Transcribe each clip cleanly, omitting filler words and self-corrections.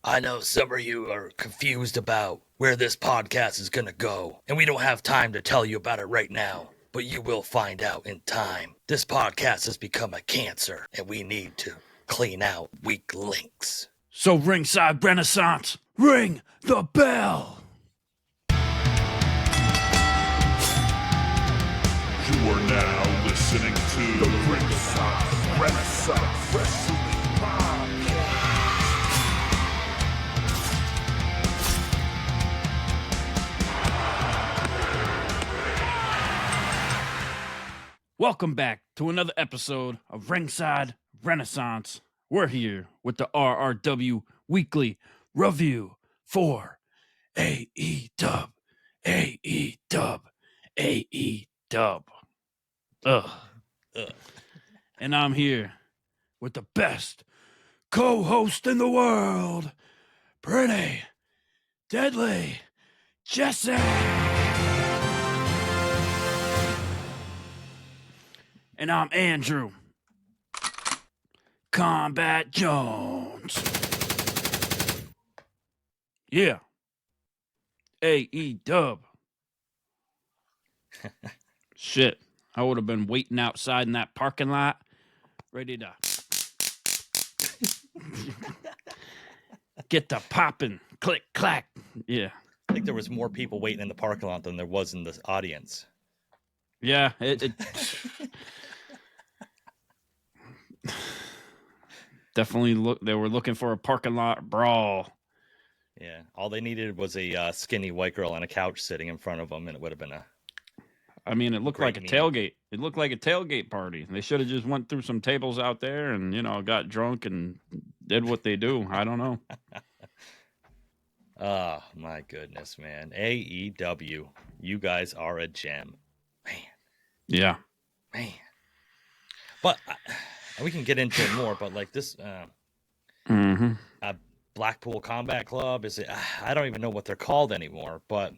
I know some of you are confused about where this podcast is gonna go, and we don't have time to tell you about it right now, but you will find out in time. This podcast has become a cancer, and we need to clean out weak links. So Ringside Renaissance, ring the bell! You are now listening to the Ringside Renaissance Wrestling Podcast. Welcome back to another episode of Ringside Renaissance. We're here with the RRW Weekly Review for AEW. Ugh. And I'm here with the best co-host in the world, Pretty Deadly Jesse. And I'm Andrew Kombat Jones. Yeah. AEW. Shit. I would have been waiting outside in that parking lot, ready to get the popping, click, clack. Yeah. I think there was more people waiting in the parking lot than there was in the audience. Yeah. Definitely they were looking for a parking lot brawl. Yeah. All they needed was a skinny white girl on a couch sitting in front of them, and it would have been a... I mean, it looked like a tailgate. It looked like a tailgate party. They should have just went through some tables out there and, got drunk and did what they do. I don't know. Oh, my goodness, man. AEW, you guys are a gem. Man. Yeah. Man. But we can get into it more, but like this Blackpool Combat Club, is it? I don't even know what they're called anymore, but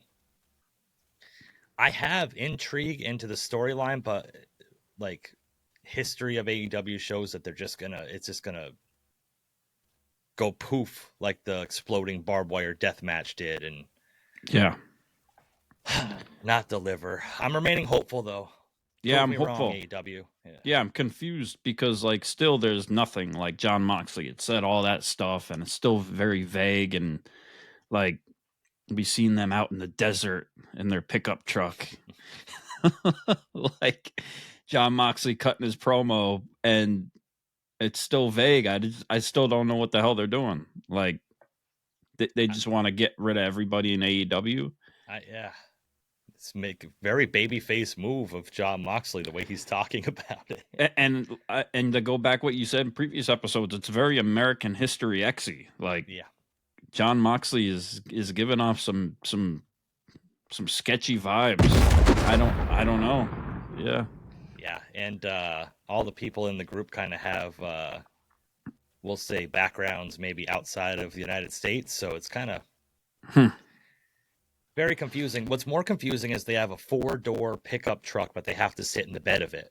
I have intrigue into the storyline, but like history of AEW shows that it's just gonna go poof like the exploding barbed wire death match did, and yeah, not deliver. I'm remaining hopeful though. Yeah, I'm hopeful. Wrong, AEW. Yeah, I'm confused because still there's nothing. Like Jon Moxley had said all that stuff, and it's still very vague, and we seen them out in the desert in their pickup truck. Like Jon Moxley cutting his promo, and it's still vague. I still don't know what the hell they're doing. Like they just want to get rid of everybody in AEW. Yeah. It's make a very babyface move of Jon Moxley, the way he's talking about it. And to go back what you said in previous episodes, it's very American history X-y. Yeah. Jon Moxley is giving off some sketchy vibes. I don't know. Yeah. Yeah, and all the people in the group kind of have, we'll say, backgrounds maybe outside of the United States, so it's kind of very confusing. What's more confusing is they have a 4-door pickup truck, but they have to sit in the bed of it.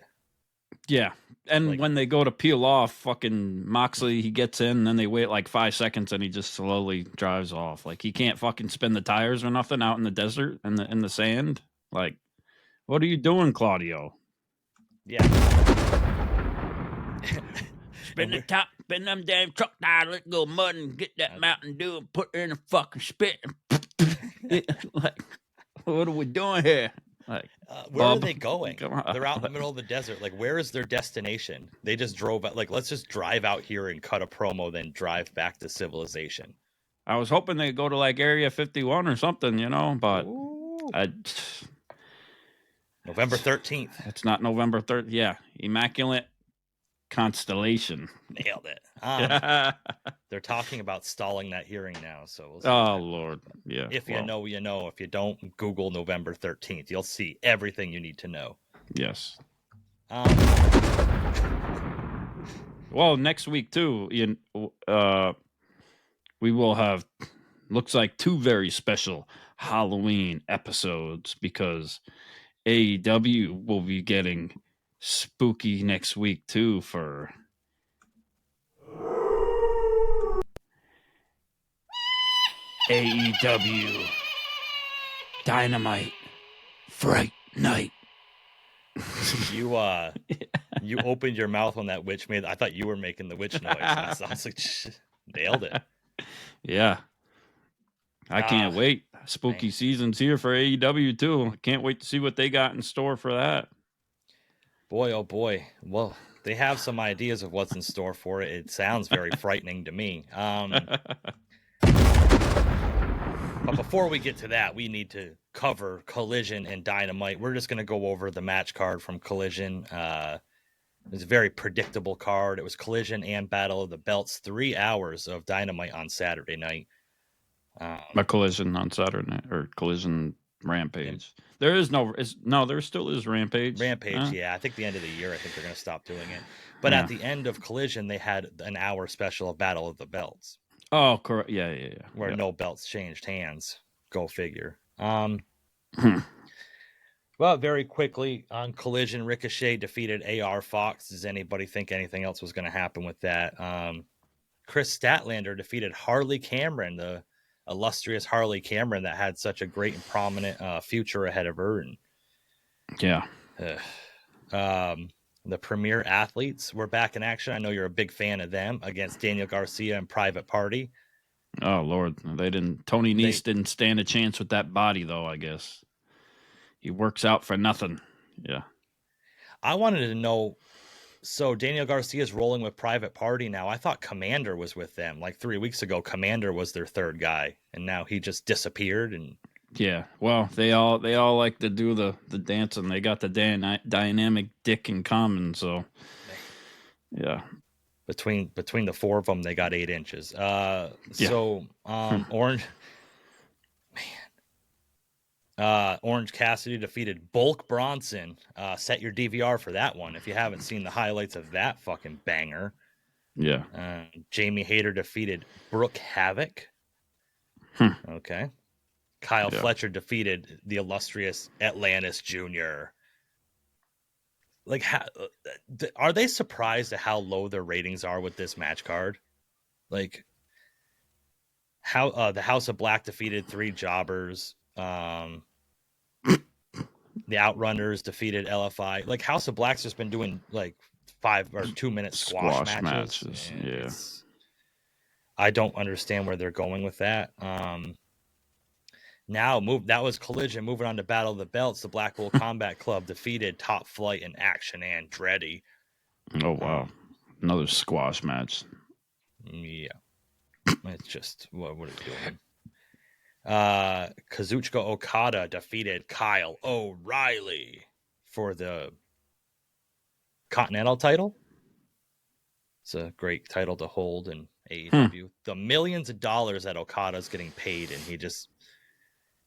Yeah, and when they go to peel off, fucking Moxley, he gets in, and then they wait 5 seconds, and he just slowly drives off. He can't fucking spin the tires or nothing out in the desert and in the sand. What are you doing, Claudio? Yeah. Spin them damn truck tires, let's go mud and get that Mountain Dew and put it in the fucking spit. What are we doing here? Where are they going? They're out in the middle of the desert. Where is their destination? They just drove out. Let's just drive out here and cut a promo, then drive back to civilization. I was hoping they'd go to Area 51 or something, but November 13th. It's not November 3rd. Yeah, Immaculate Constellation. Nailed it. They're talking about stalling that hearing now, so we'll see. Oh Lord, yeah. If you know, you know. If you don't, Google November 13th. You'll see everything you need to know. Yes. Well, next week too. We will have looks like 2 very special Halloween episodes because AEW will be getting spooky next week too for AEW Dynamite Fright Night. You opened your mouth when that witch made. I thought you were making the witch noise. I was like, nailed it. Yeah. I can't wait. Spooky season's here for AEW too. I can't wait to see what they got in store for that. Boy, oh boy. Well, they have some ideas of what's in store for it. It sounds very frightening to me. But before we get to that, we need to cover Collision and Dynamite. We're just going to go over the match card from Collision. It was a very predictable card. It was Collision and Battle of the Belts, 3 hours of Dynamite on Saturday night. A Collision on Saturday night, or Collision Rampage. There still is Rampage. Rampage, yeah. I think the end of the year, I think they're going to stop doing it. But at the end of Collision, they had an hour special of Battle of the Belts. Oh, correct. Yeah. Where no belts changed hands. Go figure. Well, very quickly on Collision, Ricochet defeated AR Fox. Does anybody think anything else was going to happen with that? Kris Statlander defeated Harley Cameron, the illustrious Harley Cameron that had such a great and prominent future ahead of her. And the Premier Athletes were back in action. I know you're a big fan of them, against Daniel Garcia and Private Party. Oh Lord, Tony Nese didn't stand a chance with that body, though. I guess he works out for nothing. Yeah, I wanted to know. So Daniel Garcia is rolling with Private Party now. I thought Commander was with them. Like 3 weeks ago, Commander was their third guy, and now he just disappeared. And yeah, well, they all like to do the dancing. They got the dynamic dick in common. So yeah, between the four of them, they got 8 inches. So Orange Cassidy defeated Bulk Bronson. Set your DVR for that one if you haven't seen the highlights of that fucking banger. Yeah. Jamie Hayter defeated Brooke Havoc. Okay. Kyle Fletcher defeated the illustrious Atlantis Jr. Like, are they surprised at how low their ratings are with this match card? Like, how the House of Black defeated 3 jobbers. The Outrunners defeated LFI. Like, House of Black's just been doing like 5 or 2 minute squash matches. Yeah. I don't understand where they're going with that. That was Collision. Moving on to Battle of the Belts, the Blackpool Combat Club defeated Top Flight and Action Andretti. Oh wow, another squash match. Yeah, it's just what are you doing? Kazuchika Okada defeated Kyle O'Reilly for the Continental title. It's a great title to hold in AEW. The millions of dollars that Okada's getting paid, and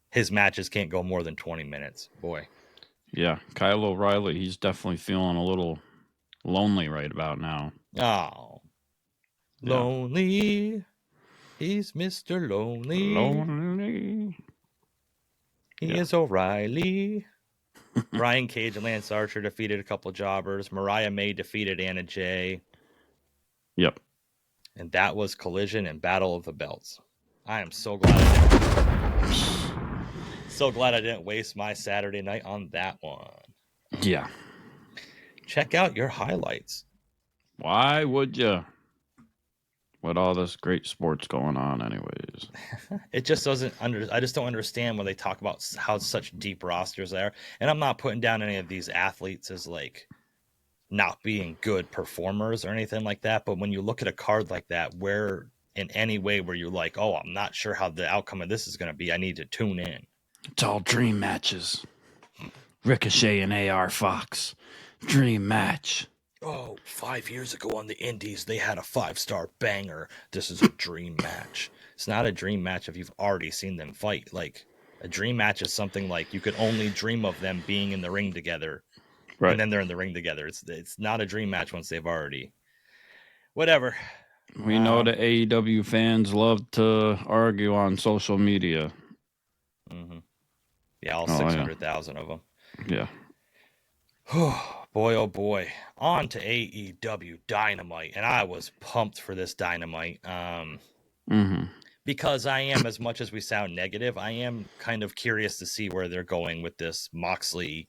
his matches can't go more than 20 minutes. Boy. Yeah, Kyle O'Reilly, he's definitely feeling a little lonely right about now. Oh. Yeah. Lonely. He's Mr. Lonely. He is O'Reilly. Brian Cage and Lance Archer defeated a couple jobbers. Mariah May defeated Anna Jay. Yep. And that was Collision and Battle of the Belts. I am so glad I didn't waste my Saturday night on that one. Yeah. Check out your highlights. Why would you? With all this great sports going on anyways. It just doesn't I just don't understand when they talk about how such deep rosters there. And I'm not putting down any of these athletes as like not being good performers or anything like that. But when you look at a card like that, where in any way where you're like, oh, I'm not sure how the outcome of this is going to be, I need to tune in. It's all dream matches. Ricochet and AR Fox. Dream match. Oh, 5 years ago on the Indies, they had a 5-star banger. This is a dream match. It's not a dream match if you've already seen them fight. Like, a dream match is something like you could only dream of them being in the ring together. Right. And then they're in the ring together. It's not a dream match once they've already... Whatever. We know the AEW fans love to argue on social media. Mm-hmm. Yeah, all 600,000 of them. Yeah. Boy, oh boy. On to AEW Dynamite. And I was pumped for this Dynamite. because I am, as much as we sound negative, I am kind of curious to see where they're going with this Moxley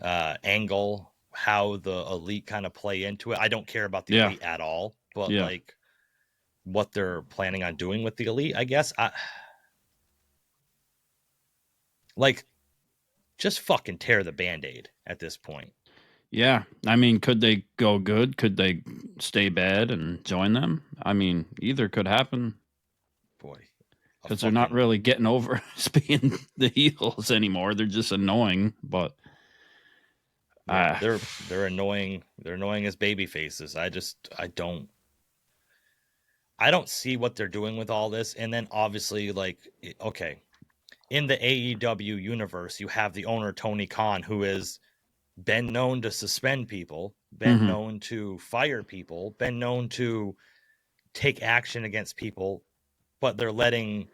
angle, how the Elite kind of play into it. I don't care about the Elite at all, but like what they're planning on doing with the Elite, I guess. Like, just fucking tear the Band-Aid at this point. Yeah. I mean, could they go good? Could they stay bad and join them? I mean, either could happen. Boy. Because they're not really getting over being the heels anymore. They're just annoying, but they're annoying. They're annoying as baby faces. I don't see what they're doing with all this. And then obviously, like, okay, in the AEW universe, you have the owner Tony Khan, who has been known to suspend people, been known to fire people, been known to take action against people, but they're letting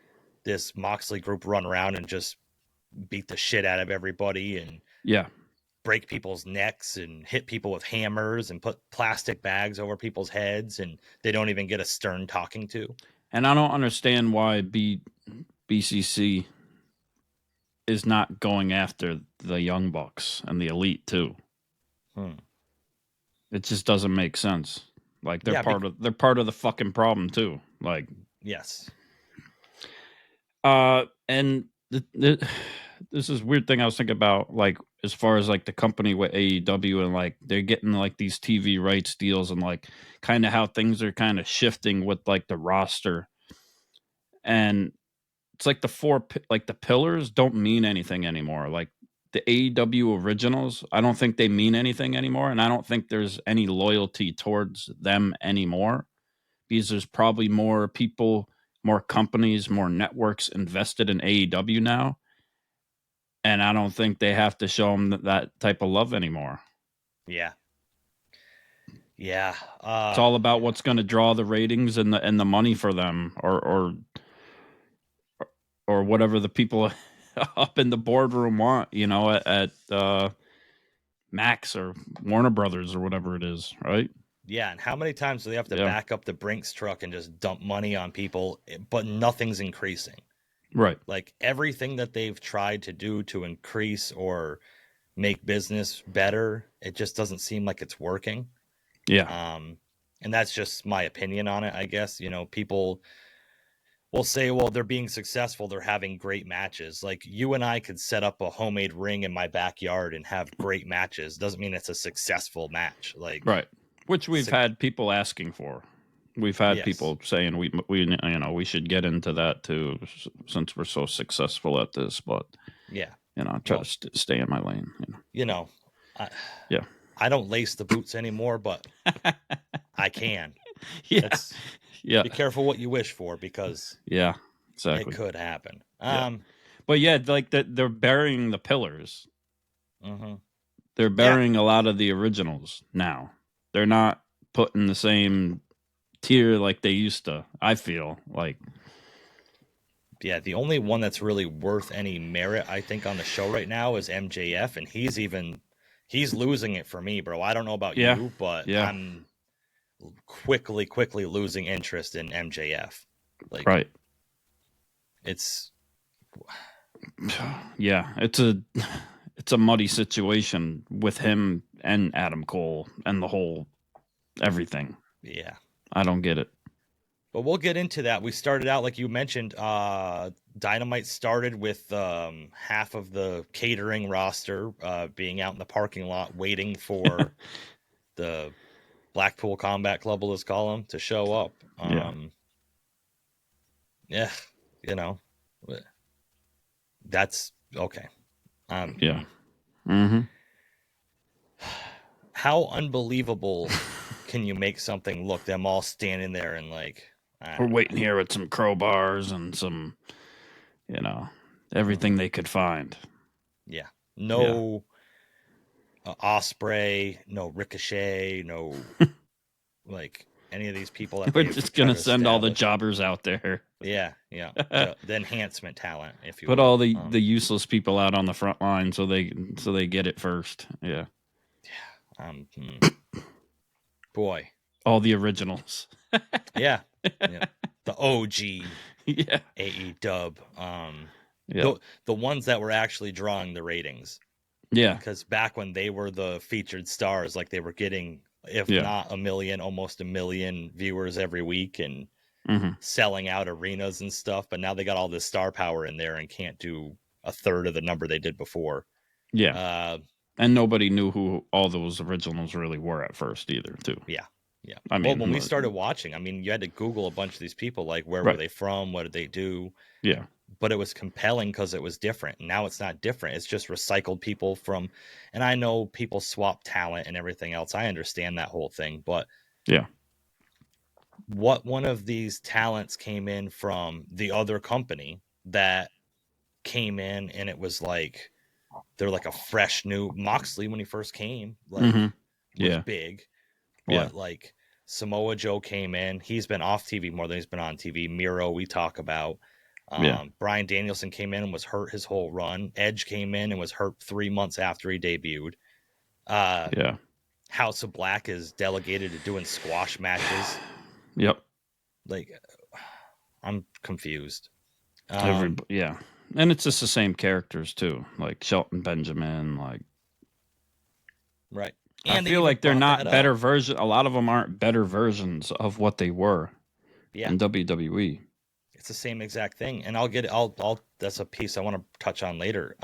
this Moxley group run around and just beat the shit out of everybody and break people's necks and hit people with hammers and put plastic bags over people's heads, and they don't even get a stern talking to. And I don't understand why BCC is not going after the Young Bucks and the Elite too. It just doesn't make sense. Like they're part of the fucking problem too. Like yes. And this is a weird thing I was thinking about, like as far as like the company with AEW and like they're getting like these TV rights deals and like kind of how things are kind of shifting with like the roster. And it's like the pillars don't mean anything anymore. Like the AEW originals, I don't think they mean anything anymore. And I don't think there's any loyalty towards them anymore because there's probably more people, more companies, more networks invested in AEW now. And I don't think they have to show them that type of love anymore. Yeah. Yeah. It's all about what's going to draw the ratings and the money for them or whatever the people up in the boardroom want, you know, at Max or Warner Brothers or whatever it is, right? Yeah, and how many times do they have to back up the Brinks truck and just dump money on people, but nothing's increasing? Right. Like everything that they've tried to do to increase or make business better, it just doesn't seem like it's working. Yeah. And that's just my opinion on it, I guess. You know, people will say, well, they're being successful. They're having great matches. Like you and I could set up a homemade ring in my backyard and have great matches. Doesn't mean it's a successful match. Like, right. Which we've had people asking for. We've had people saying we you know we should get into that too since we're so successful at this. But yeah, you know, I try to stay in my lane. You know, I don't lace the boots anymore, but I can. Be careful what you wish for because exactly it could happen. But like they're burying the pillars. Mm-hmm. They're burying a lot of the originals now. They're not putting the same tier like they used to, I feel like. Yeah, the only one that's really worth any merit, I think, on the show right now is MJF, and he's losing it for me, bro. I don't know about you, but I'm quickly losing interest in MJF. Like, right. It's it's a muddy situation with him and Adam Cole and the whole everything. Yeah. I don't get it. But we'll get into that. We started out, like you mentioned, Dynamite started with half of the catering roster being out in the parking lot waiting for the Blackpool Combat Club, let's call them, to show up. Yeah, you know, that's okay. How unbelievable can you make something look? Them all standing there and like we're waiting here with some crowbars and some, you know, everything they could find. Yeah, no Ospreay, no Ricochet, no like any of these people. That we're just gonna send all the jobbers out there. Yeah. The enhancement talent, if you put will. all the useless people out on the front line so they get it first. Yeah. Boy, all the originals. Yeah. the OG Yeah. AEW. Yeah. The ones that were actually drawing the ratings. Yeah. Because back when they were the featured stars, like they were getting, if Yeah. not a million, almost a million viewers every week and selling out arenas and stuff. But now they got all this star power in there and can't do a third of the number they did before. Yeah. And nobody knew who all those originals really were at first either, too. Yeah. Yeah. I mean, when we started watching, I mean, you had to Google a bunch of these people, like where were they from? What did they do? Yeah. But it was compelling because it was different. Now it's not different. It's just recycled people from, and I know people swap talent and everything else. I understand that whole thing, but yeah, what one of these talents came in from the other company that came in and it was like, they're like a fresh new Moxley when he first came, like was big, but like Samoa Joe came in. He's been off TV more than he's been on TV. Miro, we talk about. Bryan Danielson came in and was hurt his whole run. Edge came in and was hurt 3 months after he debuted. House of Black is delegated to doing squash matches. Yep. Like, I'm confused. And it's just the same characters too, like Shelton Benjamin. Like, right. And I feel like they're not better versions. A lot of them aren't better versions of what they were in WWE. It's the same exact thing. And I'll that's a piece I want to touch on later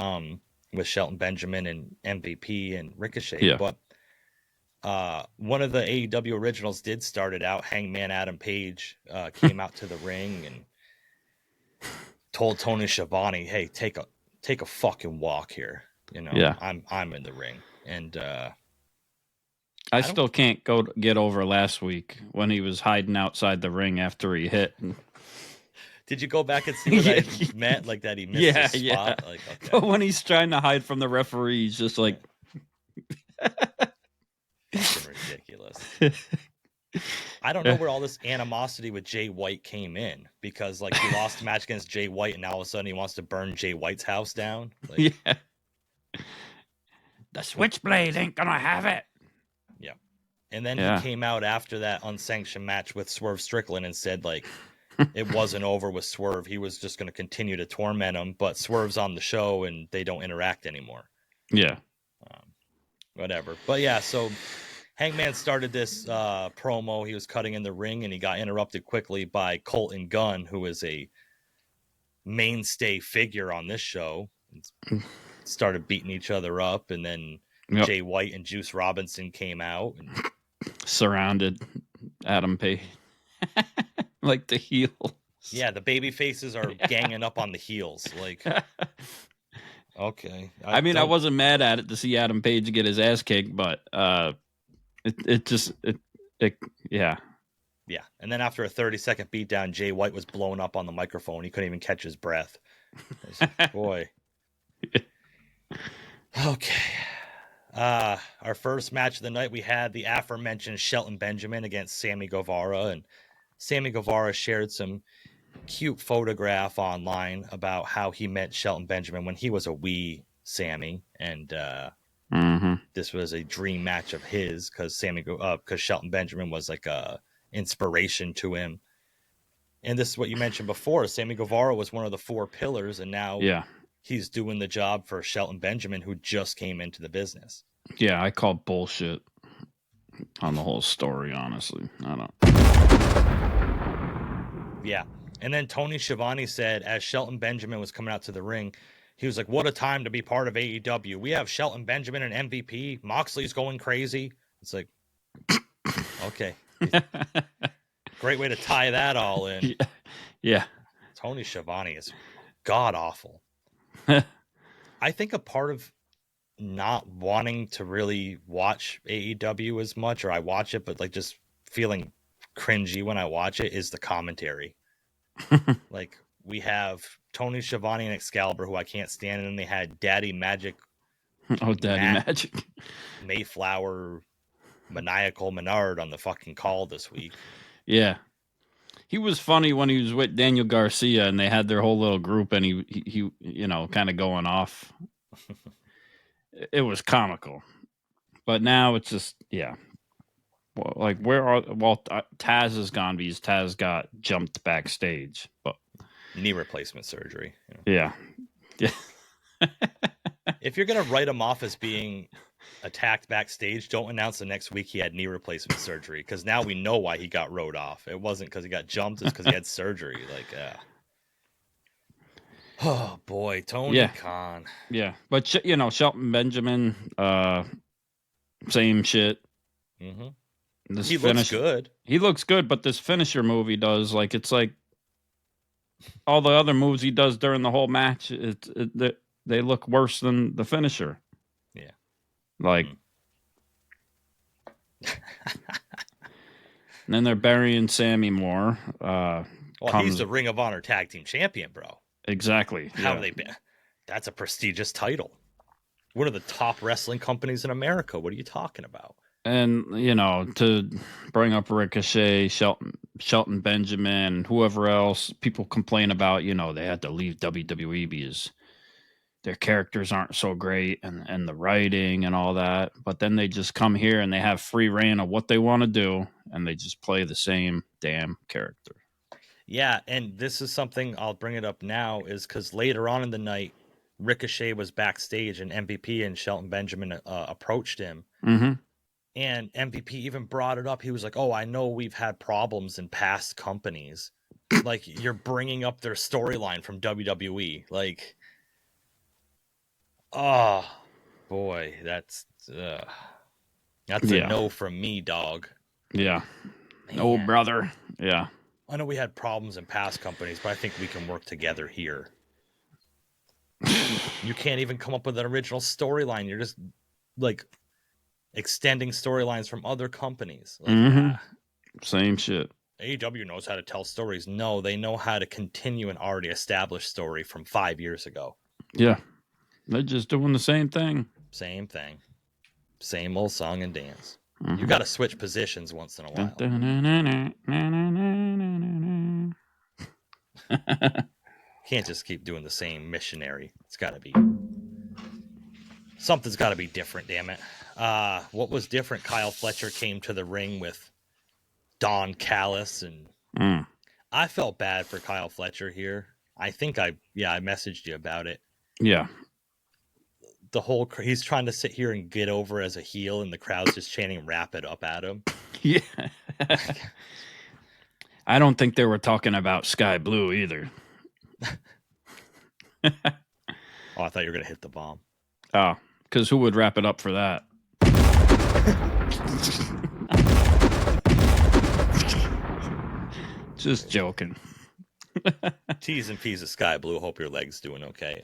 with Shelton Benjamin and MVP and Ricochet. Yeah. But one of the AEW originals did start it out. Hangman Adam Page came out to the ring and told Tony Schiavone, "Hey, take a fucking walk here. You know, I'm in the ring." And I still can't get over last week when he was hiding outside the ring after he hit. Did you go back and see what I meant? Like that he missed his spot? Like, okay. But when he's trying to hide from the referee, he's just like... Fucking ridiculous. I don't know where all this animosity with Jay White came in. Because like he lost a match against Jay White and now all of a sudden he wants to burn Jay White's house down. Like, the Switchblade ain't gonna have it. Yeah. And then he came out after that unsanctioned match with Swerve Strickland and said like, it wasn't over with Swerve. He was just going to continue to torment him, but Swerve's on the show and they don't interact anymore. Yeah. Whatever. But yeah, so Hangman started this promo. He was cutting in the ring and he got interrupted quickly by Colton Gunn, who is a mainstay figure on this show. Started beating each other up. And then Jay White and Juice Robinson came out. And surrounded Adam Page. Like the heels. Yeah, the baby faces are ganging up on the heels. Like, okay. I wasn't mad at it to see Adam Page get his ass kicked, but yeah. Yeah, and then after a 30-second beatdown, Jay White was blown up on the microphone. He couldn't even catch his breath. Boy. Okay. Our first match of the night, we had the aforementioned Shelton Benjamin against Sammy Guevara, and Sammy Guevara shared some cute photograph online about how he met Shelton Benjamin when he was a wee Sammy, and this was a dream match of his because Shelton Benjamin was like a inspiration to him. And this is what you mentioned before. Sammy Guevara was one of the 4 pillars, and now he's doing the job for Shelton Benjamin, who just came into the business. Yeah, I call bullshit on the whole story, honestly. I don't. Yeah. And then Tony Schiavone said, as Shelton Benjamin was coming out to the ring, he was like, what a time to be part of AEW. We have Shelton Benjamin and MVP. Moxley's going crazy. It's like, okay. Great way to tie that all in. Yeah. Tony Schiavone is god-awful. I think a part of not wanting to really watch AEW as much, or I watch it, but like just feeling cringy when I watch it, is the commentary. Like, we have Tony Schiavone and Excalibur, who I can't stand, and then they had Daddy Magic. Oh, Daddy Magic. Mayflower, Maniacal Menard on the fucking call this week. Yeah. He was funny when he was with Daniel Garcia and they had their whole little group and he kind of going off. It was comical. But now it's just, Like, where are Taz is gone because Taz got jumped backstage, but knee replacement surgery. Yeah. If you're gonna write him off as being attacked backstage, don't announce the next week he had knee replacement surgery, because now we know why he got wrote off. It wasn't because he got jumped; it's because he had surgery. Oh boy, Tony Khan. Yeah, but Shelton Benjamin, same shit. Mm-hmm. He looks good. He looks good, but this finisher move he does, like, it's like all the other moves he does during the whole match. They look worse than the finisher. Yeah, like. And then they're burying Sammy more. He's the Ring of Honor Tag Team Champion, bro. Exactly. How do they? That's a prestigious title. One of the top wrestling companies in America. What are you talking about? And to bring up Ricochet, Shelton Benjamin, whoever else, people complain about. They had to leave WWE because their characters aren't so great, and the writing and all that. But then they just come here and they have free reign of what they want to do, and they just play the same damn character. Yeah, and this is something I'll bring it up now, is because later on in the night, Ricochet was backstage and MVP and Shelton Benjamin approached him. Mm-hmm. And MVP even brought it up. He was like, I know we've had problems in past companies. Like, you're bringing up their storyline from WWE. Like, oh, boy, that's a no from me, dog. Yeah. Man. Oh, brother. Yeah. I know we had problems in past companies, but I think we can work together here. You can't even come up with an original storyline. You're just, like, extending storylines from other companies. Like, same shit. AEW knows how to tell stories. No, they know how to continue an already established story from 5 years ago. Yeah. They're just doing the same thing. Same thing. Same old song and dance. You got to switch positions once in a while. Can't just keep doing the same missionary. It's got to be... Something's got to be different, damn it. What was different? Kyle Fletcher came to the ring with Don Callis, and I felt bad for Kyle Fletcher here. I think I messaged you about it. Yeah. He's trying to sit here and get over as a heel, and the crowd's just chanting "wrap it up" at him. Yeah. I don't think they were talking about Sky Blue either. I thought you were going to hit the bomb. Oh, because who would wrap it up for that? Just joking. T's and P's of Sky Blue. Hope your leg's doing okay.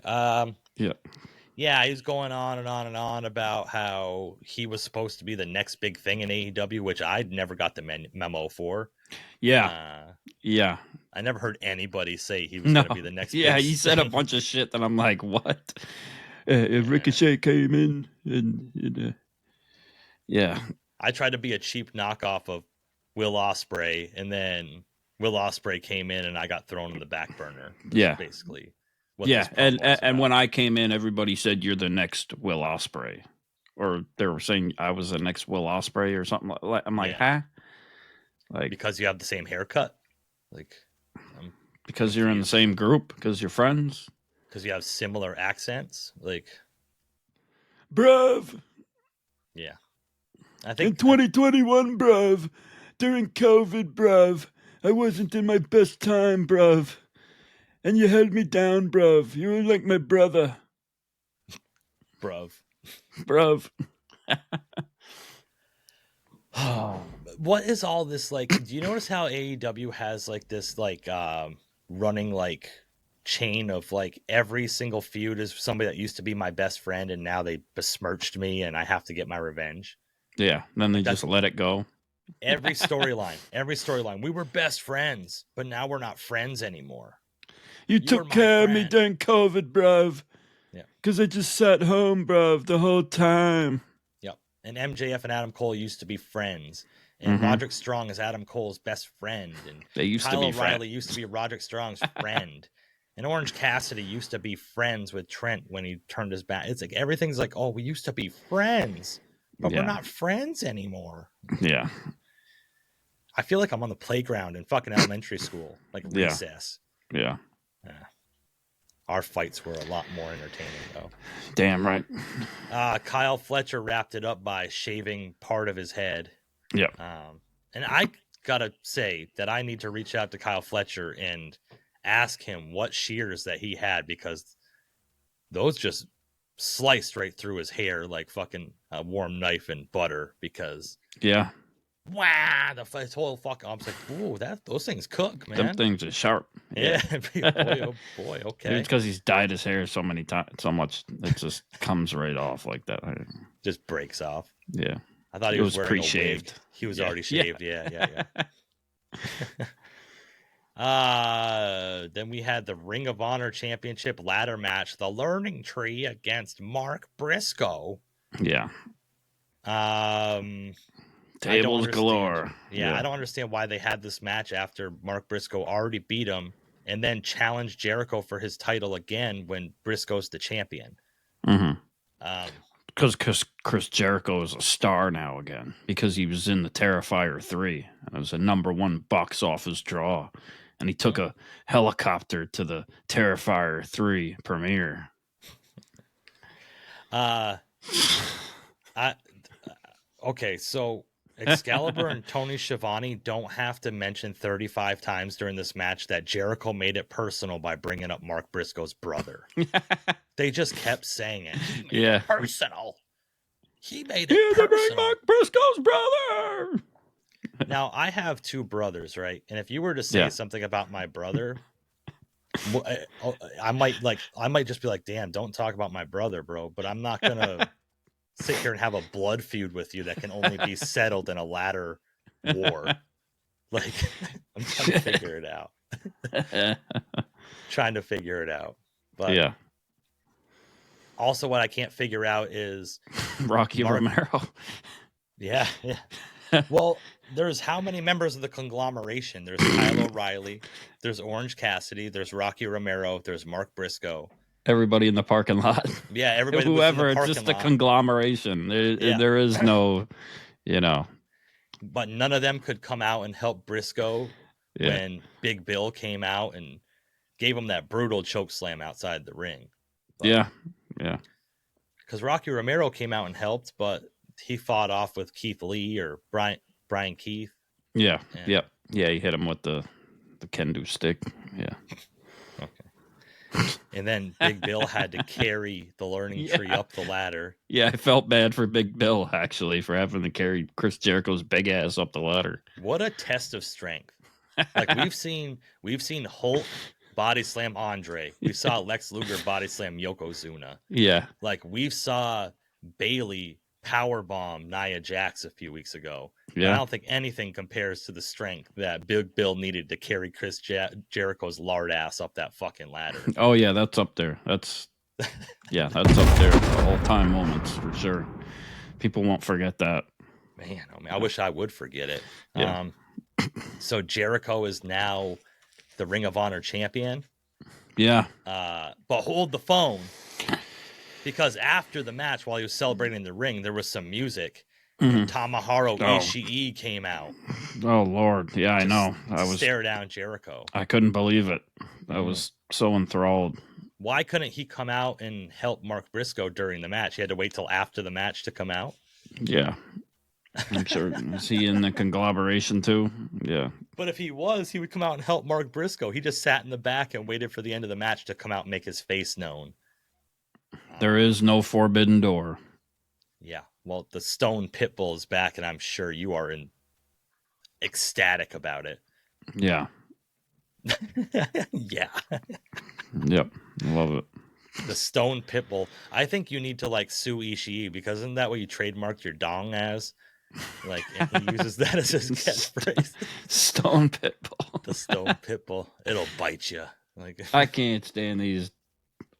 Yeah, he's going on and on and on about how he was supposed to be the next big thing in AEW, which I never got the memo for. Yeah. Yeah. I never heard anybody say he was going to be the next big thing. He said a bunch of shit that I'm like, what? Ricochet came in and yeah. I tried to be a cheap knockoff of Will Ospreay, and then Will Ospreay came in and I got thrown in the back burner. Yeah. Basically. And when I came in, everybody said you're the next Will Ospreay, or they were saying I was the next Will Ospreay or something like. I'm like, huh? Like, because you have the same haircut, like, because you're in the same group, because you're friends, because you have similar accents, like, bruv. Yeah, I think in 2021, bruv, during COVID, bruv, I wasn't in my best time, bruv. And you held me down, bruv. You were like my brother. Bruv. What is all this like? Do you notice how AEW has like this like running like chain of like every single feud is somebody that used to be my best friend and now they besmirched me and I have to get my revenge? Yeah, then they just let it go. Every storyline. We were best friends, but now we're not friends anymore. You took care of me during COVID, bruv. Yeah. Because I just sat home, bruv, the whole time. Yep. And MJF and Adam Cole used to be friends. And Roderick Strong is Adam Cole's best friend. And they used Kyle to be O'Reilly used to be Roderick Strong's friend. And Orange Cassidy used to be friends with Trent when he turned his back. It's like everything's like, we used to be friends. But we're not friends anymore. Yeah. I feel like I'm on the playground in fucking elementary school, like recess. Yeah. Our fights were a lot more entertaining, though. Damn right. Kyle Fletcher wrapped it up by shaving part of his head. Yeah. And I gotta say that I need to reach out to Kyle Fletcher and ask him what shears that he had, because those just sliced right through his hair like fucking a warm knife and butter. Because wow, the whole fucking, I was like, ooh, those things cook, man. Them things are sharp. Yeah. Boy, oh boy. Okay. It's because he's dyed his hair so many times, so much it just comes right off like that. Just breaks off. Yeah. I thought he was wearing pre-shaved. A wig. He was already shaved. Yeah. Then we had the Ring of Honor Championship ladder match, the Learning Tree against Mark Briscoe. Yeah. Tables galore. Yeah, I don't understand why they had this match after Mark Briscoe already beat him and then challenged Jericho for his title again when Briscoe's the champion. Because Chris Jericho is a star now again, because he was in the Terrifier 3. It was a #1 box office draw. And he took a helicopter to the Terrifier 3 premiere. Okay, so Excalibur and Tony Schiavone don't have to mention 35 times during this match that Jericho made it personal by bringing up Mark Briscoe's brother. They just kept saying it. He made it personal. He made it personal. Bring Mark Briscoe's brother. Now, I have 2 brothers, right? And if you were to say something about my brother, I might just be like, damn, don't talk about my brother, bro. But I'm not going to sit here and have a blood feud with you that can only be settled in a ladder war. Like, I'm trying to figure it out. But also what I can't figure out is Rocky Romero. Yeah. Well, there's how many members of the conglomeration? There's Kyle O'Reilly, there's Orange Cassidy, there's Rocky Romero, there's Mark Briscoe. Everybody in the parking lot. Yeah, everybody. Whoever, it's just a conglomeration. There is no, But none of them could come out and help Briscoe when Big Bill came out and gave him that brutal choke slam outside the ring. But, yeah. Because Rocky Romero came out and helped, but he fought off with Keith Lee or Brian Keith. Yeah. He hit him with the kendo stick. Yeah. Okay. And then Big Bill had to carry the Learning Tree up the ladder. Yeah, I felt bad for Big Bill, actually, for having to carry Chris Jericho's big ass up the ladder. What a test of strength. Like, we've seen Hulk body slam Andre. We saw Lex Luger body slam Yokozuna. Yeah. Like, we saw Bayley powerbomb Nia Jax a few weeks ago. Yeah. I don't think anything compares to the strength that Big Bill needed to carry Chris Jericho's lard ass up that fucking ladder. Oh yeah, that's up there. That's up there. All-time moments for sure. People won't forget that. Man, I wish I would forget it. Yeah. So Jericho is now the Ring of Honor champion. Yeah. But hold the phone. Because after the match, while he was celebrating in the ring, there was some music. Mm-hmm. Tomohiro Ishii came out. Oh, Lord. Yeah, I know. I was stare down Jericho. I couldn't believe it. I was so enthralled. Why couldn't he come out and help Mark Briscoe during the match? He had to wait till after the match to come out? Yeah. I'm sure. Is he in the conglomeration too? Yeah. But if he was, he would come out and help Mark Briscoe. He just sat in the back and waited for the end of the match to come out and make his face known. There is no forbidden door. Yeah. Well, the Stone Pitbull is back, and I'm sure you are ecstatic about it. Yeah. Yeah. Yep. Love it. The Stone Pitbull. I think you need to sue Ishii, because isn't that what you trademarked your dong as? And he uses that as his catchphrase. Stone Pitbull. The Stone Pitbull. It'll bite you. I can't stand these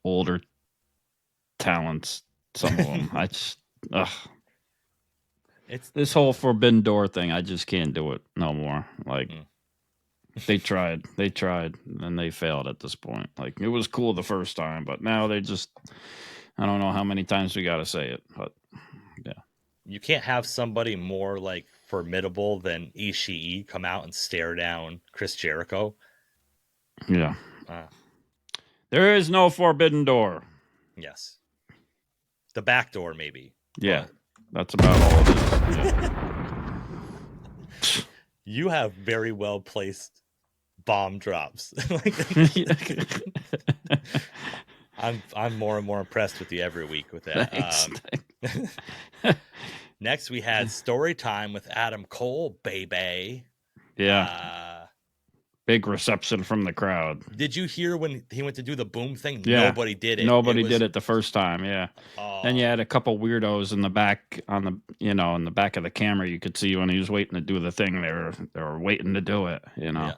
older talents. Some of them. I just. It's this whole forbidden door thing. I just can't do it no more. They tried, and they failed at this point. It was cool the first time, but now they just. I don't know how many times we got to say it, but yeah. you can't have somebody more like formidable than Ishii come out and stare down Chris Jericho. Yeah. There is no forbidden door. Yes. The back door, maybe. Yeah. That's about all it is. Yeah. You have very well placed bomb drops. I'm more and more impressed with you every week with that. Thanks. Next, we had story time with Adam Cole, baby. Yeah. Big reception from the crowd. Did you hear when he went to do the boom thing? Yeah. Nobody did it. Nobody did it the first time. Yeah. Oh. Then you had a couple weirdos in the back on the, in the back of the camera. You could see when he was waiting to do the thing. They were waiting to do it. Yeah.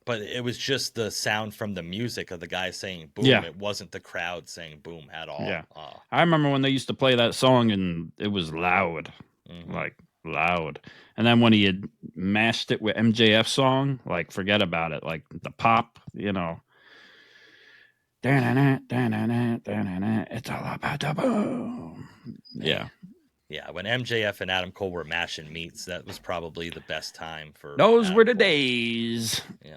But it was just the sound from the music of the guy saying boom. Yeah. It wasn't the crowd saying boom at all. Yeah. I remember when they used to play that song and it was loud, like loud. And then when he had mashed it with MJF song, like forget about it. Like the pop, It's all about the boom. Yeah. Yeah, when MJF and Adam Cole were mashing meats, that was probably the best time for those Adam were the Cole. days. Yeah.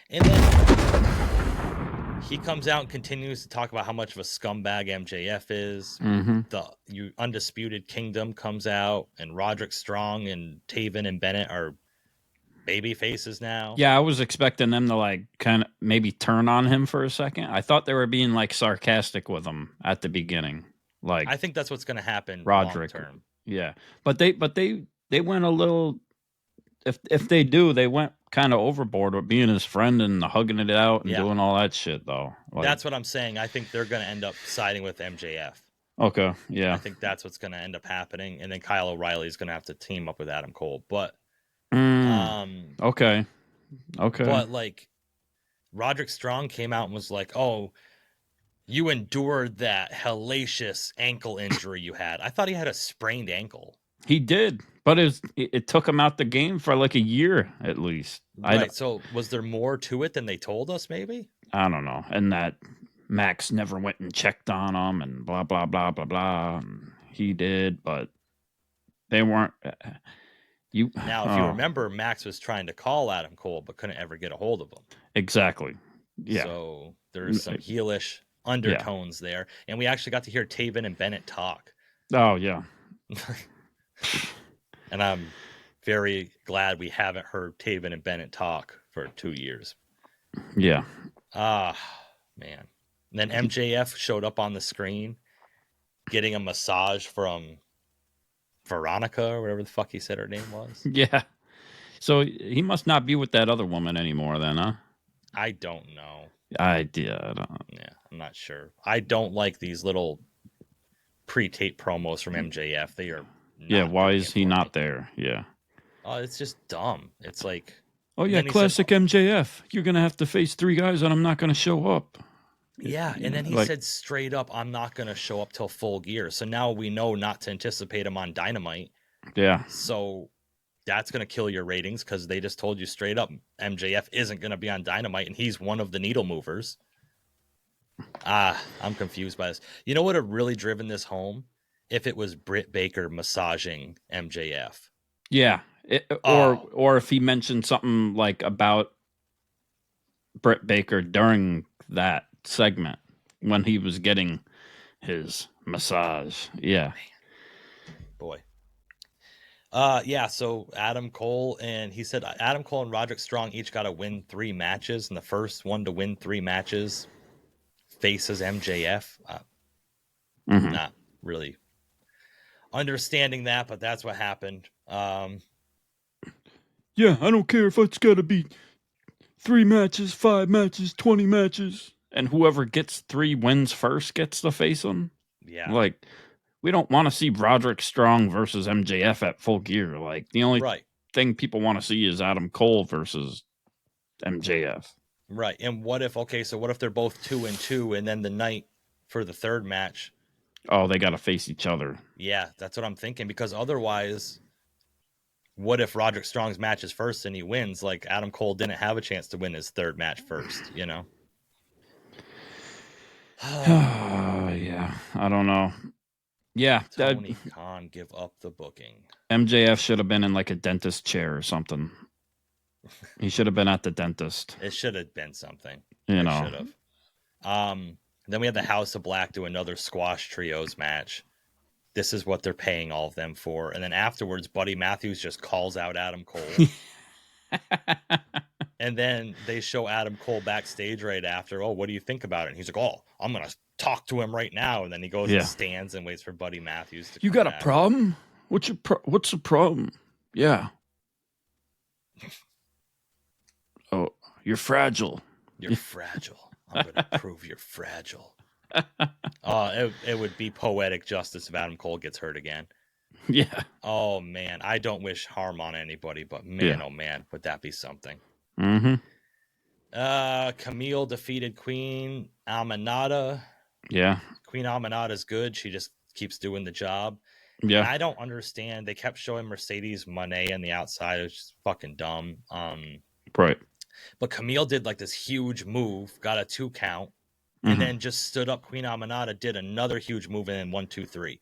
And then he comes out and continues to talk about how much of a scumbag MJF is. The Undisputed Kingdom comes out, and Roderick Strong and Taven and Bennett are baby faces now. Yeah, I was expecting them to like kind of maybe turn on him for a second. I thought they were being like sarcastic with him at the beginning. Like I think that's what's going to happen Roderick. long term. Yeah, but they went a little. If they do, they went kind of overboard with being his friend and hugging it out and doing all that shit though. Like, that's what I'm saying. I think they're going to end up siding with MJF. Okay, yeah. I think that's what's going to end up happening, and then Kyle O'Reilly is going to have to team up with Adam Cole. But okay. But like Roderick Strong came out and was like, "Oh, you endured that hellacious ankle injury you had." I thought he had a sprained ankle. He did, but it took him out the game for like a year at least. Right. So was there more to it than they told us? Maybe. I don't know. And that Max never went and checked on him, and blah blah blah blah blah. And he did, but they weren't. Now, if you remember, Max was trying to call Adam Cole, but couldn't ever get a hold of him. Exactly. Yeah. So there's some heelish undertones there, and we actually got to hear Taven and Bennett talk. Oh yeah. And I'm very glad we haven't heard Taven and Bennett talk for 2 years. Yeah. Man. And then MJF showed up on the screen getting a massage from Veronica or whatever the fuck he said her name was. Yeah. So he must not be with that other woman anymore then, huh? I don't know. I don't. Yeah, I'm not sure. I don't like these little pre-tape promos from MJF. They are why is he not there? Yeah. It's just dumb. It's like, oh yeah, classic MJF. You're gonna have to face 3 guys and I'm not gonna show up. Yeah, and then he said straight up, I'm not gonna show up till Full Gear. So now we know not to anticipate him on Dynamite. Yeah. So that's gonna kill your ratings because they just told you straight up MJF isn't gonna be on Dynamite and he's one of the needle movers. I'm confused by this. You know what would have really driven this home? If it was Britt Baker massaging MJF. Yeah. Or if he mentioned something like about Britt Baker during that segment when he was getting his massage. Yeah. Boy. So Adam Cole and he said Adam Cole and Roderick Strong each got to win 3 matches, and the first one to win 3 matches faces MJF. Not really understanding that, but that's what happened. Yeah, I don't care if it's got to be 3 matches, 5 matches, 20 matches. And whoever gets 3 wins first gets to face them. Yeah. Like, we don't want to see Roderick Strong versus MJF at Full Gear. Like, the only thing people want to see is Adam Cole versus MJF. Right. And what if they're both 2-2 and then the night for the 3rd match? Oh, they got to face each other. Yeah, that's what I'm thinking. Because otherwise, what if Roderick Strong's match is first and he wins? Like Adam Cole didn't have a chance to win his 3rd match first, Yeah, I don't know. Yeah. Tony Khan, give up the booking. MJF should have been in like a dentist chair or something. He should have been at the dentist. It should have been something. You It know. should have. Then we had the House of Black do another squash trios match. This is what they're paying all of them for. And then afterwards, Buddy Matthews just calls out Adam Cole. And then they show Adam Cole backstage right after. Oh, what do you think about it? And he's like, oh, I'm going to talk to him right now. And then he goes and stands and waits for Buddy Matthews to You come got back. a problem? What's the problem? Yeah. Oh, you're fragile. You're fragile. I'm going to prove you're fragile. It would be poetic justice if Adam Cole gets hurt again. Yeah. Oh, man. I don't wish harm on anybody, but man, oh, man, would that be something. Mm-hmm. Kamille defeated Queen Aminata. Yeah. Queen Aminata's good. She just keeps doing the job. Yeah. And I don't understand. They kept showing Mercedes Moné on the outside. It was just fucking dumb. Right. But Kamille did like this huge move, got a 2 count, and then just stood up. Queen Aminata did another huge move, and then 1, 2, 3.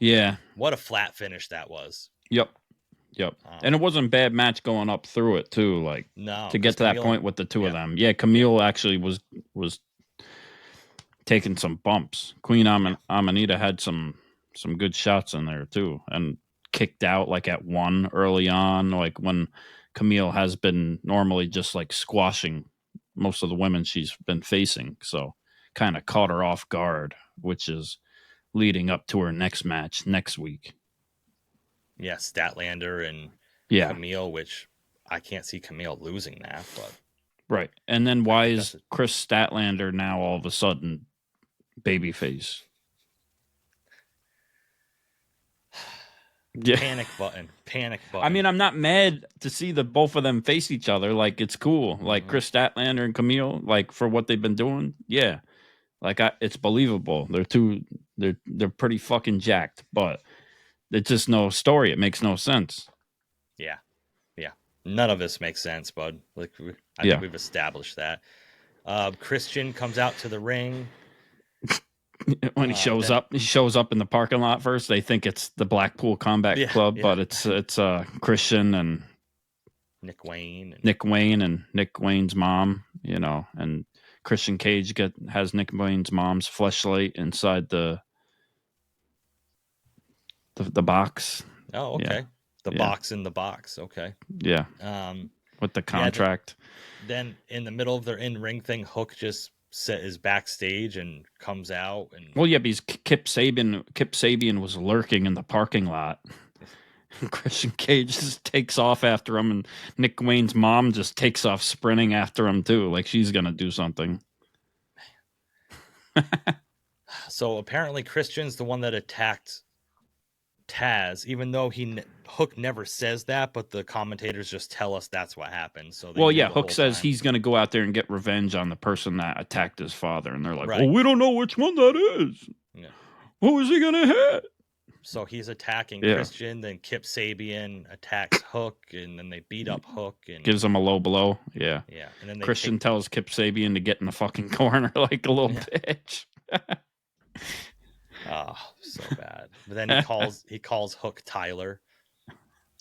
Yeah. What a flat finish that was. Yep. And it wasn't a bad match going up through it too. Like to get to that point with the two of them. Yeah, Kamille actually was taking some bumps. Queen Aminata had some good shots in there too, and kicked out like at 1 early on, like when Kamille has been normally just like squashing most of the women she's been facing. So kind of caught her off guard, which is leading up to her next match next week. Yeah, Statlander and Kamille, which I can't see Kamille losing that. But right. And then why is Kris Statlander now all of a sudden babyface? Yeah. Panic button. I mean, I'm not mad to see the both of them face each other. Like, it's cool. Like Kris Statlander and Kamille, like for what they've been doing. Yeah. Like it's believable. They're pretty fucking jacked, but it's just no story. It makes no sense. Yeah. None of this makes sense, bud. Like I think we've established that. Christian comes out to the ring. When he shows up in the parking lot first. They think it's the Blackpool Combat Club, but it's Christian and Nick Wayne and Nick Wayne's mom, you know, and Christian Cage has Nick Wayne's mom's fleshlight inside the box. Oh, okay. Yeah. The box in the box. Okay. Yeah. With the contract. Then in the middle of their in-ring thing, Hook just is backstage and comes out and because Kip Sabian was lurking in the parking lot. Christian Cage just takes off after him, and Nick Wayne's mom just takes off sprinting after him too, like she's gonna do something. So apparently Christian's the one that attacked Taz, even though Hook never says that, but the commentators just tell us that's what happened. So Hook says he's going to go out there and get revenge on the person that attacked his father, and they're like, well, we don't know which one that is. Yeah. Who is he going to hit? So he's attacking Christian, then Kip Sabian attacks Hook, and then they beat up Hook and gives him a low blow. Yeah. And then Christian tells Kip Sabian to get in the fucking corner like a little bitch. Oh, so bad. But then he calls Hook Tyler.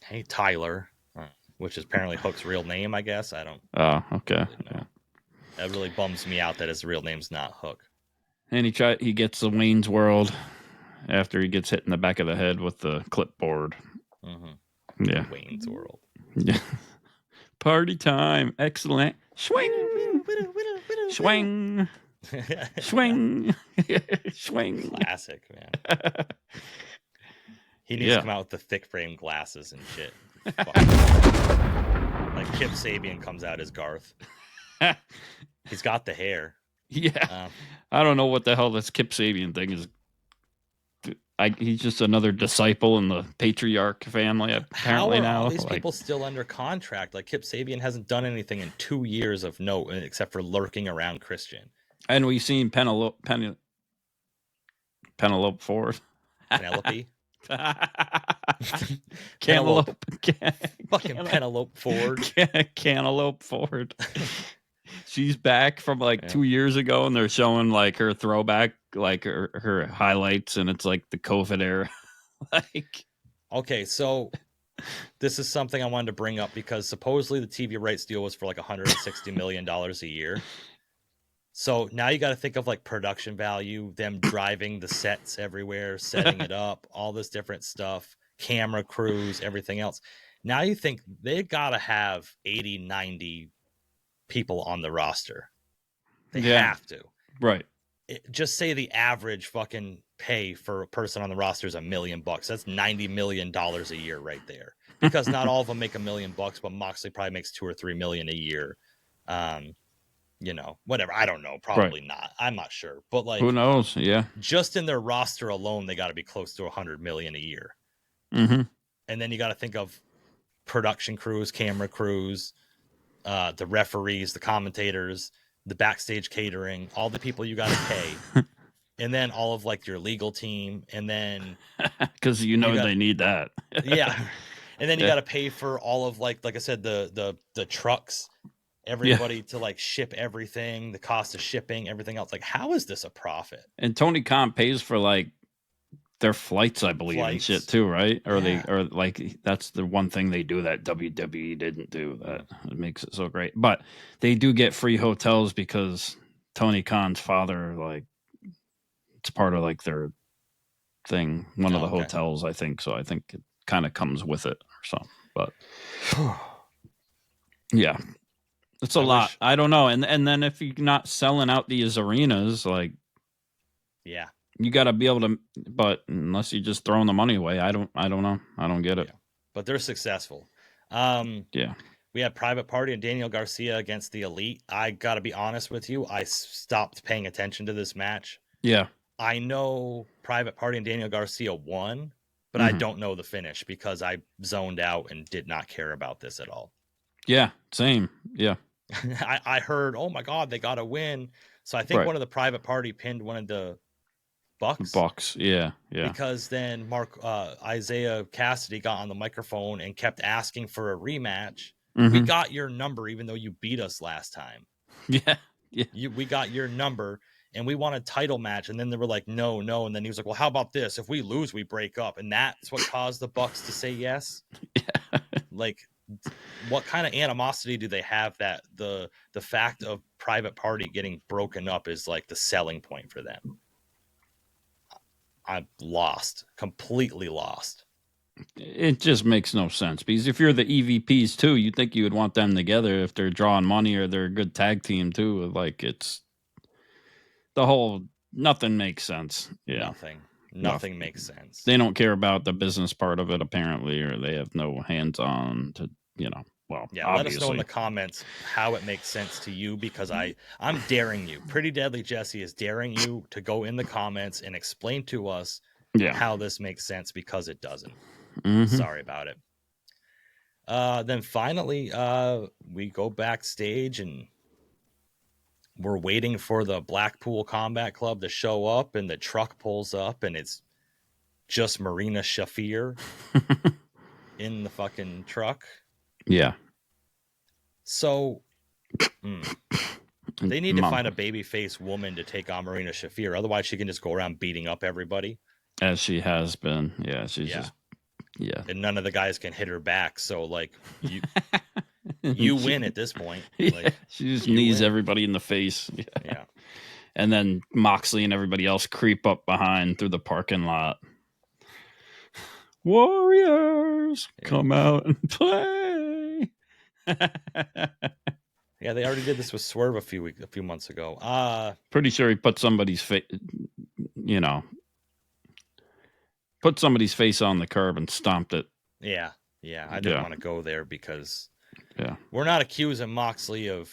Hey, Tyler, which is apparently Hook's real name, I guess. I don't. Oh, okay. Really know. That really bums me out that his real name's not Hook. And he gets the Wayne's World after he gets hit in the back of the head with the clipboard. Mm-hmm. Yeah. Wayne's World. Yeah. Party time. Excellent. Swing. Swing. Swing. Swing. Classic, man. He needs to come out with the thick frame glasses and shit. Like Kip Sabian comes out as Garth. He's got the hair. Yeah. I don't know what the hell this Kip Sabian thing is. He's just another disciple in the patriarch family, apparently. How are all these people still under contract? Like Kip Sabian hasn't done anything in 2 years of note, except for lurking around Christian. And we've seen Penelope Ford. Penelope? Cantaloupe. Fucking Penelope Ford. Cantaloupe Ford. She's back from 2 years ago, and they're showing like her throwback like her highlights, and it's like the COVID era. Like, okay, so this is something I wanted to bring up because supposedly the TV rights deal was for like $160 million a year. So now you got to think of like production value, them driving the sets everywhere, setting it up, all this different stuff, camera crews, everything else. Now you think they got to have 80, 90 people on the roster. They have to. Right. Just say the average fucking pay for a person on the roster is $1 million. That's $90 million a year right there. Because not all of them make $1 million, but Moxley probably makes $2 or $3 million a year. You know, whatever. I don't know. Probably not. I'm not sure. But like, who knows? Yeah. Just in their roster alone, they got to be close to $100 million a year. Mm-hmm. And then you got to think of production crews, camera crews, the referees, the commentators, the backstage catering, all the people you got to pay. And then all of like your legal team. And then because they need that. Yeah. And then you got to pay for all of like I said, the trucks, everybody to like ship everything, the cost of shipping, everything else. Like, how is this a profit? And Tony Khan pays for like their flights, I believe, and shit too, right? Or that's the one thing they do that WWE didn't do that makes it so great. But they do get free hotels because Tony Khan's father, like, it's part of like their thing, one of the hotels, I think. So I think it kind of comes with it or something. But yeah. It's a lot. I don't know. And then if you're not selling out these arenas, like, yeah, you got to be able to. But unless you're just throwing the money away, I don't know. I don't get it. Yeah. But they're successful. Yeah. We had Private Party and Daniel Garcia against the Elite. I got to be honest with you. I stopped paying attention to this match. Yeah. I know Private Party and Daniel Garcia won, but I don't know the finish because I zoned out and did not care about this at all. Yeah. Same. Yeah. I heard, oh my God, they got to win. So I think one of the Private Party pinned one of the Bucks. Bucks, yeah. Because then Isaiah Cassidy got on the microphone and kept asking for a rematch. Mm-hmm. We got your number, even though you beat us last time. Yeah. We got your number, and we want a title match. And then they were like, no. And then he was like, well, how about this? If we lose, we break up. And that's what caused the Bucks to say yes. Yeah. Like, what kind of animosity do they have that the fact of Private Party getting broken up is like the selling point for them? I'm completely lost. It just makes no sense because if you're the EVPs too, you think you would want them together if they're drawing money or they're a good tag team too. Like, it's the whole nothing makes sense. Yeah, nothing makes sense. They don't care about the business part of it apparently, or they have no hands on to Well, yeah. Let us know in the comments how it makes sense to you because I'm daring you. Pretty Deadly Jesse is daring you to go in the comments and explain to us how this makes sense because it doesn't. Mm-hmm. Sorry about it. Then finally, we go backstage and we're waiting for the Blackpool Combat Club to show up, and the truck pulls up, and it's just Marina Shafir in the fucking truck. Yeah. So they need to find a babyface woman to take on Marina Shafir. Otherwise, she can just go around beating up everybody. As she has been. Yeah, she's just... Yeah. And none of the guys can hit her back. So, like, you win at this point. Like, she just knees everybody in the face. Yeah. And then Moxley and everybody else creep up behind through the parking lot. Warriors, come out and play. Yeah, they already did this with Swerve a few months ago. Pretty sure he put somebody's face, put somebody's face on the curb and stomped it. Yeah. I didn't want to go there because we're not accusing Moxley of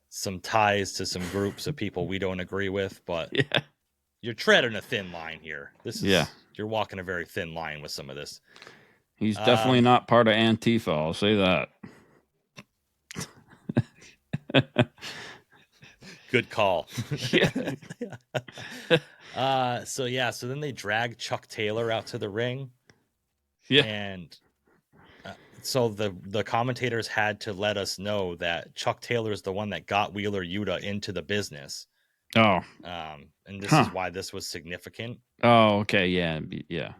some ties to some groups of people we don't agree with, but you're treading a thin line here. You're walking a very thin line with some of this. He's definitely not part of Antifa, I'll say that. Good call. So then they drag Chuck Taylor out to the ring. Yeah. And so the commentators had to let us know that Chuck Taylor is the one that got Wheeler Yuta into the business. Oh. And this is why this was significant. Oh, okay, yeah.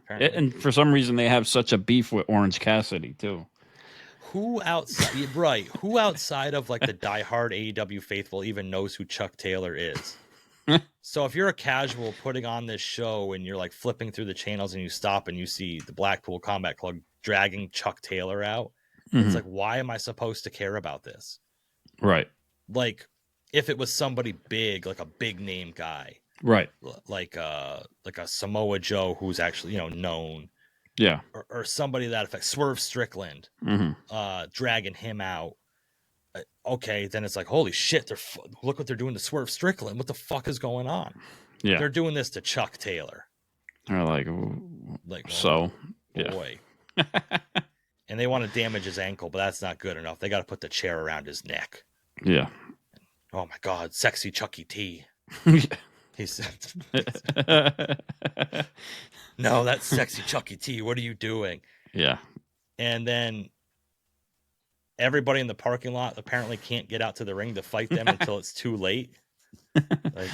And for some reason, they have such a beef with Orange Cassidy too. Who outside of like the diehard AEW faithful even knows who Chuck Taylor is? So if you're a casual putting on this show and you're like flipping through the channels and you stop and you see the Blackpool Combat Club dragging Chuck Taylor out, it's like, why am I supposed to care about this? Right. Like, if it was somebody big, like a big name guy, right, like a Samoa Joe who's actually known, yeah, or somebody that affects Swerve Strickland, dragging him out. Okay, then it's like, holy shit! Look what they're doing to Swerve Strickland. What the fuck is going on? Yeah, they're doing this to Chuck Taylor. They're like so, boy. And they want to damage his ankle, but that's not good enough. They got to put the chair around his neck. Yeah. Oh my God, sexy Chucky T. He said, "No, that's sexy Chucky T. What are you doing?" Yeah. And then everybody in the parking lot apparently can't get out to the ring to fight them until it's too late. Like,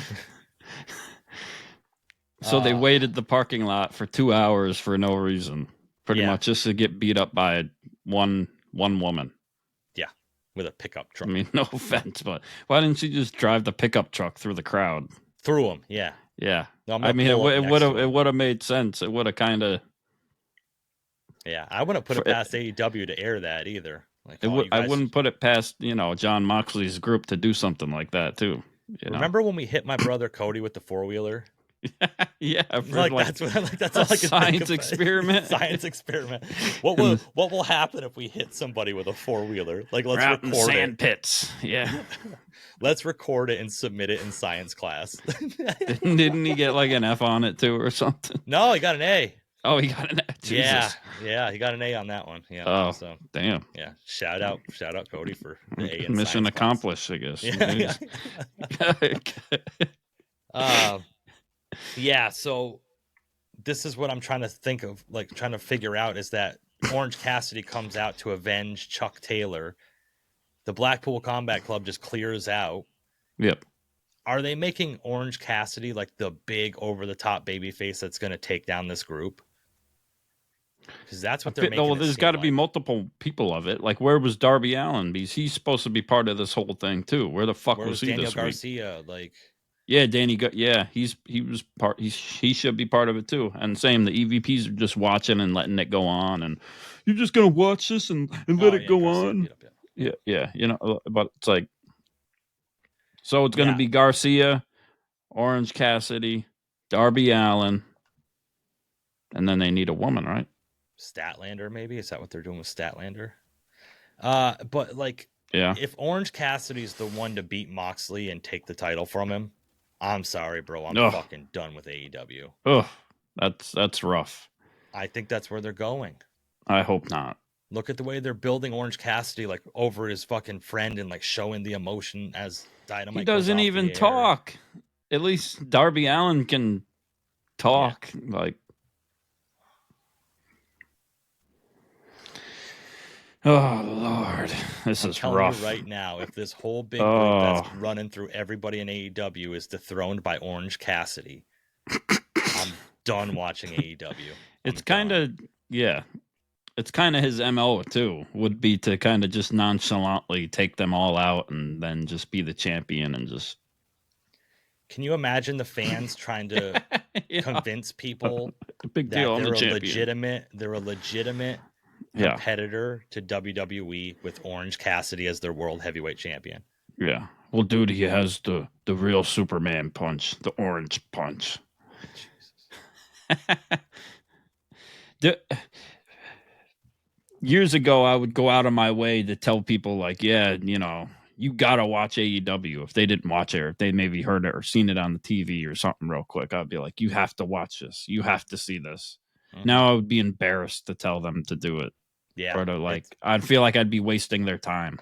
so they waited the parking lot for 2 hours for no reason, pretty much just to get beat up by one woman. Yeah, with a pickup truck. I mean, no offense, but why didn't she just drive the pickup truck through the crowd? Through them, yeah. Yeah. No, I mean, it would have made sense. It would have kind of. Yeah, I wouldn't put it past AEW to air that either. Like, I wouldn't put it past Jon Moxley's group to do something like that too. Remember when we hit my brother Cody with the 4-wheeler? Yeah, that's all I can science experiment. Science experiment. What will happen if we hit somebody with a 4-wheeler? Like, let's record in sand pits. Yeah. Let's record it and submit it in science class. Didn't he get like an F on it too or something? No, he got an A. Oh, he got an A. Jesus. Yeah, he got an A on that one. Yeah. Oh, so damn. Yeah. Shout out Cody for the A in mission accomplished, class. I guess. Yeah. So this is what I'm trying to think of, like trying to figure out, is that Orange Cassidy comes out to avenge Chuck Taylor. The Blackpool Combat Club just clears out. Yep. Are they making Orange Cassidy like the big over-the-top babyface that's going to take down this group? Because that's what they're making. Well, there's got to be multiple people of it. Like, where was Darby Allin? Because he's supposed to be part of this whole thing too. Where the fuck was he Daniel this Garcia? week? Like, yeah, he was part. He should be part of it too. And same, the EVPs are just watching and letting it go on. And you're just gonna watch this and let it go Garcia on. Yeah. But it's like, so it's gonna be Garcia, Orange Cassidy, Darby Allin, and then they need a woman, right? Statlander, maybe? Is that what they're doing with Statlander? But like, if Orange Cassidy's the one to beat Moxley and take the title from him, I'm sorry, bro. I'm fucking done with AEW. Oh, that's rough. I think that's where they're going. I hope not. Look at the way they're building Orange Cassidy, like over his fucking friend and like showing the emotion as Dynamite. He doesn't even talk. At least Darby Allin can talk. Yeah. Like, oh Lord, this is rough. You right now, if this whole big group that's running through everybody in AEW is dethroned by Orange Cassidy, I'm done watching AEW. It's kind of It's kind of his MO too, would be to kind of just nonchalantly take them all out and then just be the champion and just. Can you imagine the fans trying to convince people big deal, that they're a legitimate competitor to WWE with Orange Cassidy as their world heavyweight champion? Yeah. Well, dude, he has the real Superman punch, the orange punch. Years ago, I would go out of my way to tell people, like, you got to watch AEW. If they didn't watch it, or if they maybe heard it or seen it on the TV or something real quick, I'd be like, you have to watch this. You have to see this. Mm-hmm. Now I would be embarrassed to tell them to do it. Yeah. Or to, I'd feel like I'd be wasting their time.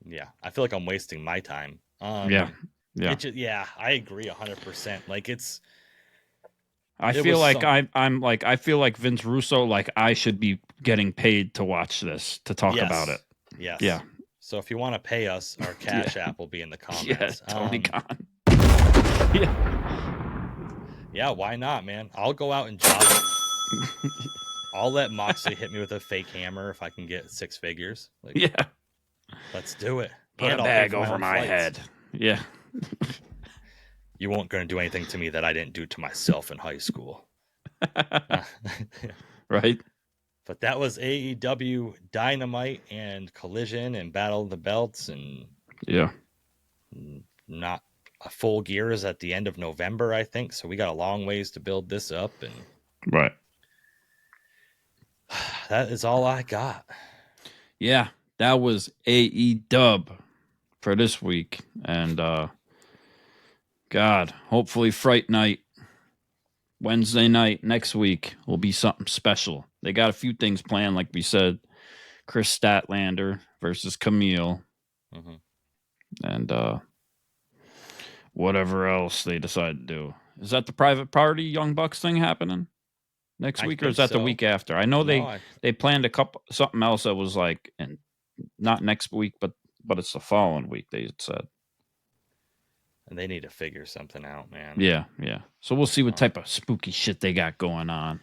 Yeah. I feel like I'm wasting my time. Yeah. I agree 100%. Like, I feel like Vince Russo, like I should be getting paid to watch this, to talk about it. Yes. Yeah. So if you want to pay us, our Cash App will be in the comments. Yeah, Tony Khan. Yeah, why not, man? I'll go out and job. I'll let Moxley hit me with a fake hammer if I can get 6 figures. Like, Yeah. Let's do it. Put and a I'll pay bag for over own my flights. head. Yeah. You won't going to do anything to me that I didn't do to myself in high school. Right. But that was AEW Dynamite and Collision and Battle of the Belts, and Yeah. not a full gear is at the end of November, I think. So we got a long ways to build this up, and Right. that is all I got. Yeah. That was AEW for this week. And God, hopefully Fright Night, Wednesday night next week will be something special. They got a few things planned, like we said. Kris Statlander versus Kamille. Mm-hmm. And whatever else they decide to do. Is that the private party Young Bucks thing happening next week, or is that the week after? I know they planned something else that was like, and not next week, but it's the following week, they had said. And they need to figure something out, man. Yeah. So we'll see what type of spooky shit they got going on.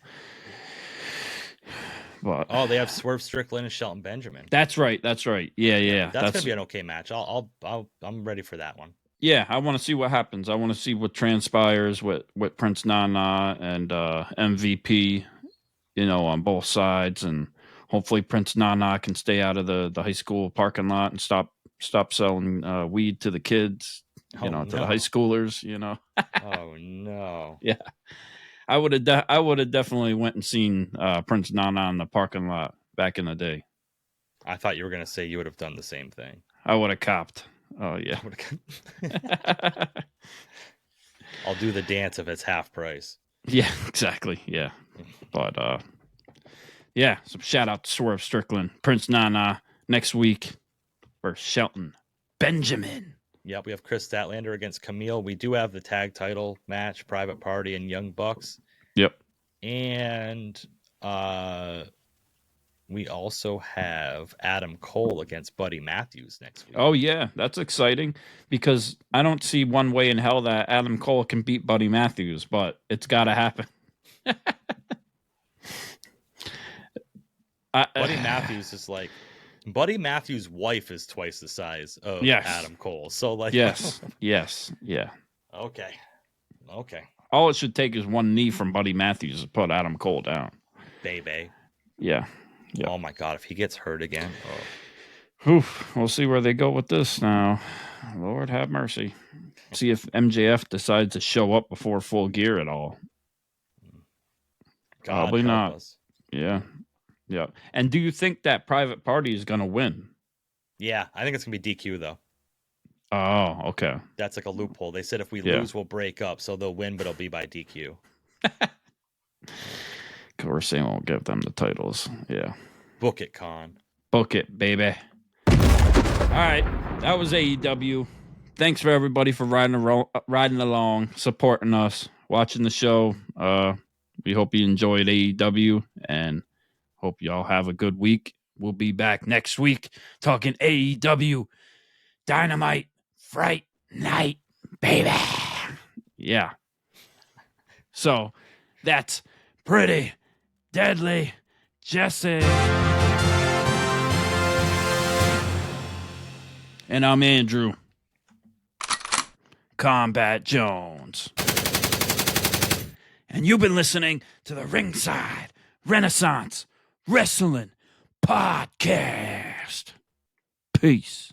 But they have Swerve Strickland and Shelton Benjamin. That's right. Yeah. That's gonna be an okay match. I'm ready for that one. Yeah, I want to see what happens. I want to see what transpires with Prince Nana and MVP, on both sides, and hopefully Prince Nana can stay out of the high school parking lot and stop selling weed to the kids, to the high schoolers, Oh no. Yeah. I would have definitely went and seen Prince Nana in the parking lot back in the day. I thought you were gonna say you would have done the same thing. I would have copped. Oh yeah. I'll do the dance if it's half price. Yeah, exactly. Yeah. But yeah, so shout out to Swerve Strickland, Prince Nana next week for Shelton Benjamin. Yep, we have Kris Statlander against Camille. We do have the tag title match, Private Party and Young Bucks. Yep. And we also have Adam Cole against Buddy Matthews next week. Oh, yeah. That's exciting because I don't see one way in hell that Adam Cole can beat Buddy Matthews, but it's got to happen. Buddy Matthews is like, Buddy Matthews' wife is twice the size of Adam Cole. So, like, yes. Yeah. Okay. All it should take is one knee from Buddy Matthews to put Adam Cole down. Baby. Yeah. Oh my God, if he gets hurt again. We'll see where they go with this now. Lord have mercy. See if MJF decides to show up before Full Gear at all. Probably not. Us. Yeah. And do you think that Private Party is going to win? Yeah, I think it's going to be DQ, though. Oh, okay. That's like a loophole. They said if we lose, we'll break up. So they'll win, but it'll be by DQ. Of course, they won't give them the titles. Yeah. Book it, Con. Book it, baby. All right. That was AEW. Thanks for everybody for riding along, supporting us, watching the show. We hope you enjoyed AEW and hope y'all have a good week. We'll be back next week talking AEW Dynamite Fright Night, baby. Yeah. So that's Pretty Deadly Jesse. And I'm Andrew Kombat Jones. And you've been listening to the Ringside Renaissance Wrestling Podcast. Peace.